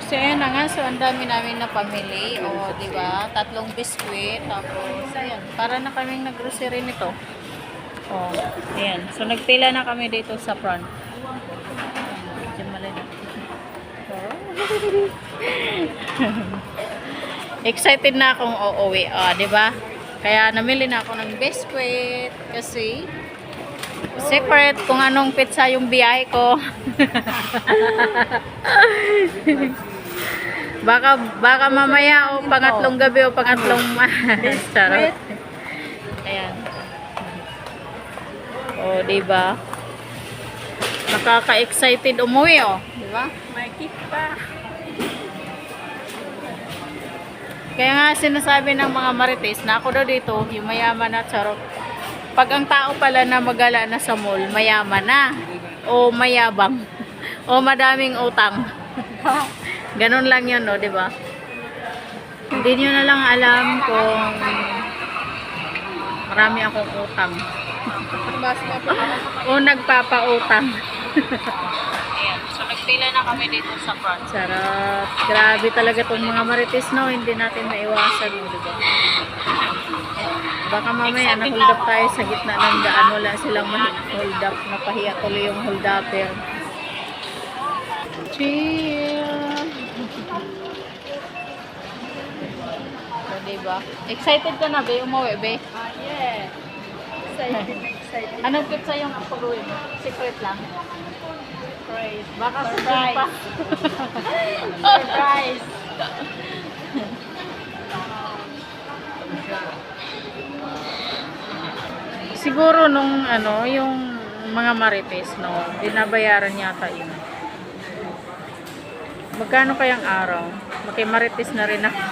So, ayan na nga. So, ang dami namin na pamili. O, di ba? 3 biskwit. Tapos, ayan. Para na kaming nag-grocery nito. O, ayan. So, nagpila na kami dito sa front. Diyan malay na. Excited na akong uuwi. O, di ba? Kaya, namili na ako ng biskwit. Kasi, secret kung anong pizza yung biyahe ko. baka mamaya o pangatlong gabi o pangatlong charot. Ayan. O, diba? Nakaka-excited umuwi, o. Diba? May kick pa. Kaya nga sinasabi ng mga marites na ako daw dito, yung mayaman na charot. Pag ang tao pala na magala na sa mall, mayaman na. O mayabang. O madaming utang. Ganon lang yun, no, di ba? Hindi nyo na lang alam kung marami akong utang. O nagpapautang. Ayan, so nagpila na kami dito sa front. Sarap. Grabe talaga itong mga marites, no? Hindi natin maiwasan, no, di ba? Baka mamaya na-hold up tayo sa gitna ng daan. Wala silang hold up. Napahiya tuloy yung hold upper. Chill. So, diba? Excited ka na, be? Umuwi, be? Yeah. Excited. Anong pizza yung pag-uwi mo? Secret lang. Surprise. Baka Surprise. pa. Surprise. Siguro nung ano, yung mga marites, no, binabayaran yata yun. Magkano kayang araw? Makimarites na rin ako.